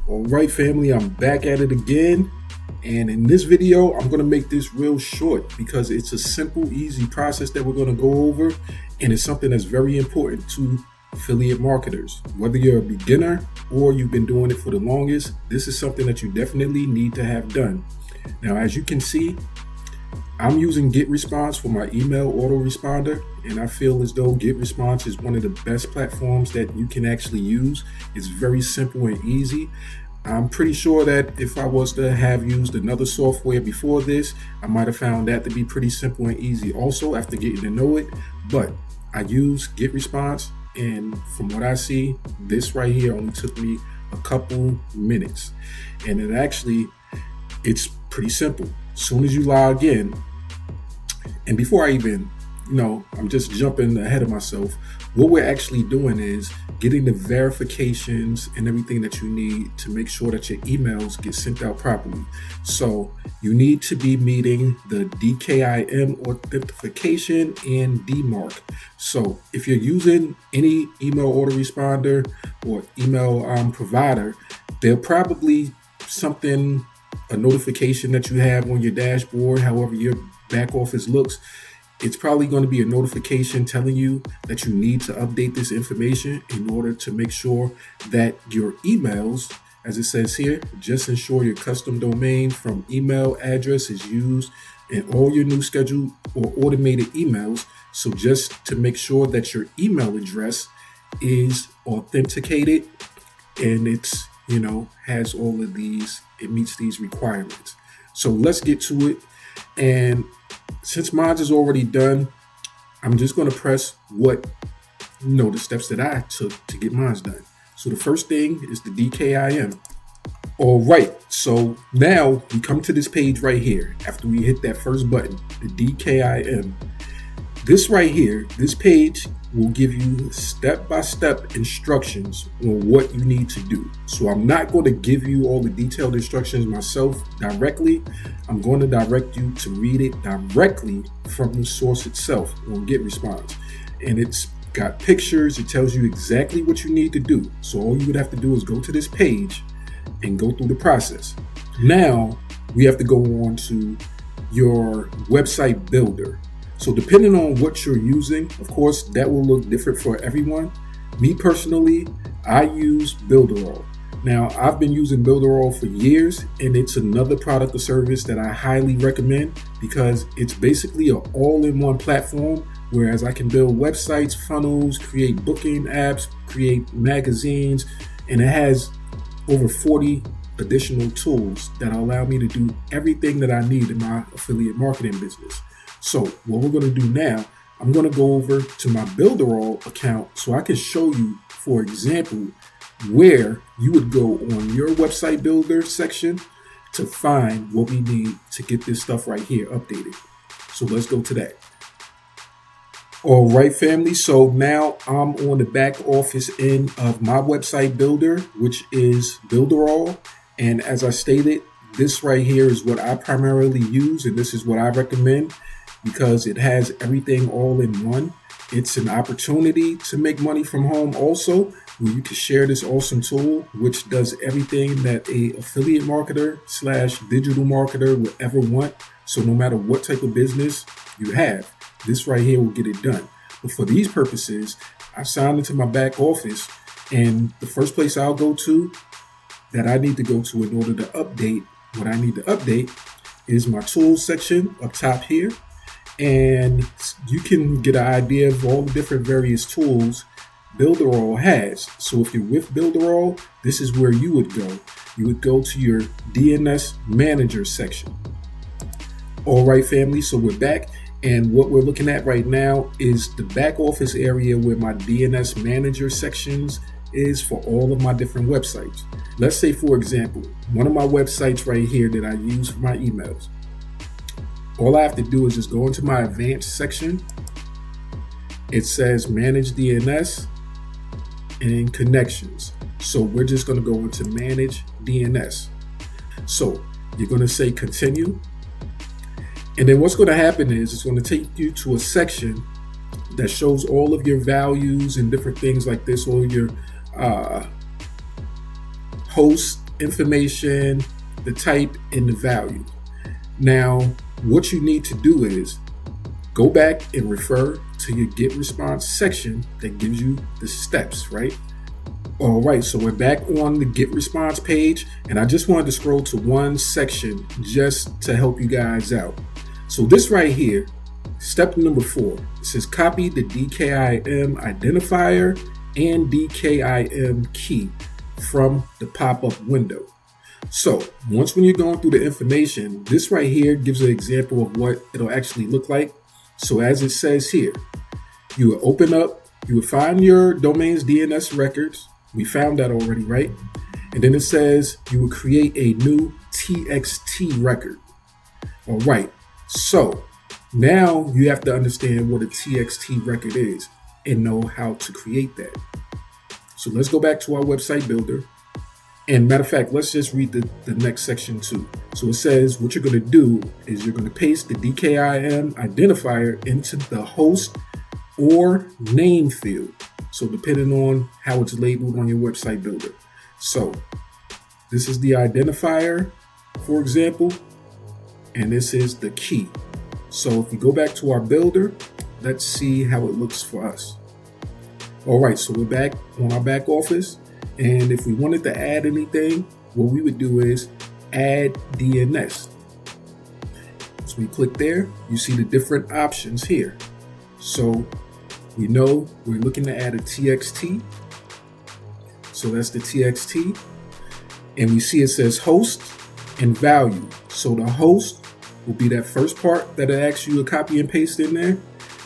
All right, family, I'm back at it again. And in this video, I'm going to make this real short because it's a simple, easy process that we're going to go over. And it's something that's very important to affiliate marketers. Whether you're a beginner or you've been doing it for the longest, this is something that you definitely need to have done. Now, as you can see, I'm using GetResponse for my email autoresponder, and I feel as though GetResponse is one of the best platforms that you can actually use. It's very simple and easy. I'm pretty sure that if I was to have used another software before this, I might have found that to be pretty simple and easy also after getting to know it. But I use GetResponse, and from what I see, this right here only took me a couple minutes. And it's pretty simple. As soon as you log in, and before I even, I'm just jumping ahead of myself. What we're actually doing is getting the verifications and everything that you need to make sure that your emails get sent out properly. So you need to be meeting the DKIM authentication and DMARC. So if you're using any email autoresponder or email provider, they're probably a notification that you have on your dashboard, however your back office looks. It's probably going to be a notification telling you that you need to update this information in order to make sure that your emails, as it says here, just ensure your custom domain from email address is used in all your new scheduled or automated emails. So just to make sure that your email address is authenticated and it's has all of these, it meets these requirements. So let's get to it. And since mine is already done, I'm just going to press the steps that I took to get mine done. So the first thing is the DKIM. All right, so now we come to this page right here. After we hit that first button, the DKIM, this right here, this page will give you step-by-step instructions on what you need to do. So I'm not going to give you all the detailed instructions myself directly. I'm going to direct you to read it directly from the source itself on GetResponse. And it's got pictures. It tells you exactly what you need to do. So all you would have to do is go to this page and go through the process. Now we have to go on to your website builder. So depending on what you're using, of course, that will look different for everyone. Me personally, I use Builderall. Now, I've been using Builderall for years, and it's another product or service that I highly recommend because it's basically an all-in-one platform, whereas I can build websites, funnels, create booking apps, create magazines, and it has over 40 additional tools that allow me to do everything that I need in my affiliate marketing business. So what we're going to do now, I'm going to go over to my Builderall account so I can show you, for example, where you would go on your website builder section to find what we need to get this stuff right here updated. So let's go to that. All right, family. So now I'm on the back office end of my website builder, which is Builderall. And as I stated, this right here is what I primarily use, and this is what I recommend, because it has everything all in one. It's an opportunity to make money from home also, where you can share this awesome tool, which does everything that a affiliate marketer / digital marketer would ever want. So no matter what type of business you have, this right here will get it done. But for these purposes, I signed into my back office, and the first place I'll go to that I need to go to in order to update what I need to update is my tools section up top here. And you can get an idea of all the different various tools Builderall has. So if you're with Builderall, this is where you would go. You would go to your DNS manager section. All right, family, so we're back. And what we're looking at right now is the back office area where my DNS manager sections is for all of my different websites. Let's say, for example, one of my websites right here that I use for my emails. All I have to do is just go into my advanced section. It says manage DNS and connections. So we're just going to go into manage DNS. So you're going to say continue. And then what's going to happen is it's going to take you to a section that shows all of your values and different things like this, all your hosts information, the type, and the value. Now, what you need to do is go back and refer to your get response section that gives you the steps, right? All right, so we're back on the get response page, and I just wanted to scroll to one section just to help you guys out. So this right here, step number 4, it says copy the DKIM identifier and DKIM key from the pop-up window. So once when you're going through the information, this right here gives an example of what it'll actually look like. So as it says here, you will open up, you will find your domain's DNS records. We found that already, right? And then it says you will create a new TXT record. All right, so now you have to understand what a TXT record is and know how to create that. So let's go back to our website builder. And matter of fact, let's just read the next section too. So it says what you're going to do is you're going to paste the DKIM identifier into the host or name field. So depending on how it's labeled on your website builder. So this is the identifier, for example, and this is the key. So if we go back to our builder, let's see how it looks for us. All right, so we're back on our back office. And if we wanted to add anything, what we would do is add DNS. So we click there, you see the different options here. So we know we're looking to add a TXT. So that's the TXT. And we see it says host and value. So the host will be that first part that it asks you to copy and paste in there.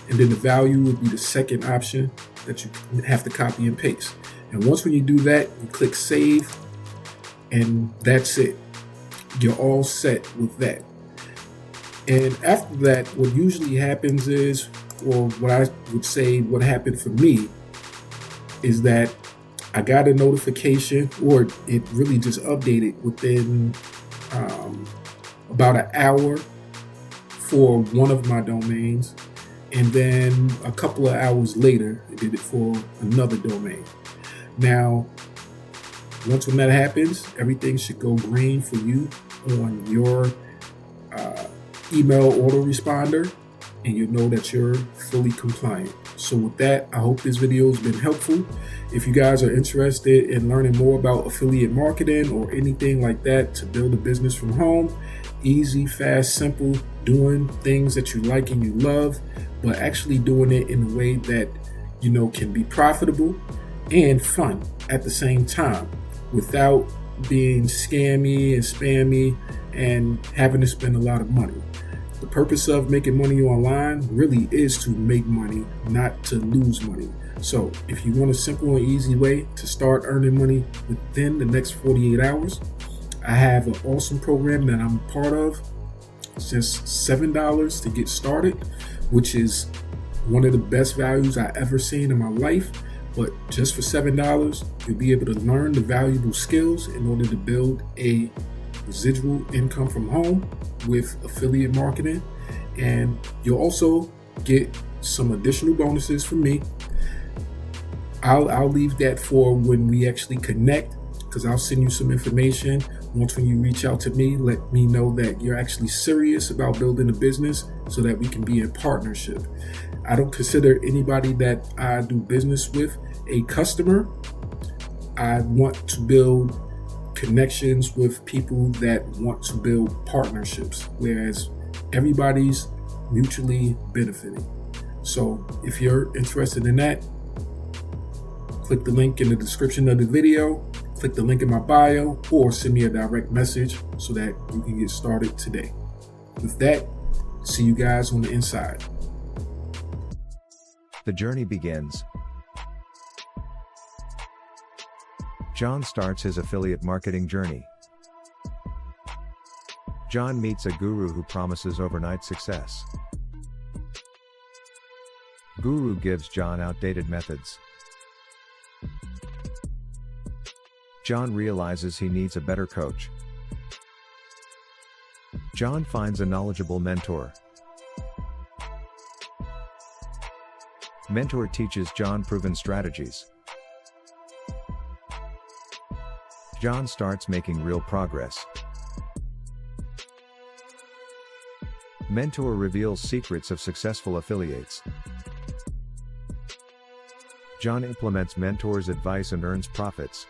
And then the value would be the second option that you have to copy and paste. And once when you do that, you click save, and that's it. You're all set with that. And after that, what usually happens is, or what I would say what happened for me, is that I got a notification, or it really just updated within about an hour for one of my domains. And then a couple of hours later, it did it for another domain. Now, once when that happens, everything should go green for you on your email autoresponder, and you know that you're fully compliant. So with that, I hope this video has been helpful. If you guys are interested in learning more about affiliate marketing or anything like that to build a business from home, easy, fast, simple, doing things that you like and you love, but actually doing it in a way that you know can be profitable and fun at the same time without being scammy and spammy and having to spend a lot of money. The purpose of making money online really is to make money, not to lose money. So if you want a simple and easy way to start earning money within the next 48 hours, I have an awesome program that I'm a part of. It's just $7 to get started, which is one of the best values I ever seen in my life. But just for $7, you'll be able to learn the valuable skills in order to build a residual income from home with affiliate marketing. And you'll also get some additional bonuses from me. I'll leave that for when we actually connect, because I'll send you some information. Once when you reach out to me, let me know that you're actually serious about building a business so that we can be in partnership. I don't consider anybody that I do business with a customer. I want to build connections with people that want to build partnerships, whereas everybody's mutually benefiting. So if you're interested in that, click the link in the description of the video, click the link in my bio, or send me a direct message so that you can get started today. With that, see you guys on the inside. The journey begins. John starts his affiliate marketing journey. John meets a guru who promises overnight success. Guru gives John outdated methods. John realizes he needs a better coach. John finds a knowledgeable mentor. Mentor teaches John proven strategies. John starts making real progress. Mentor reveals secrets of successful affiliates. John implements mentor's advice and earns profits.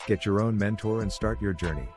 Get your own mentor and start your journey.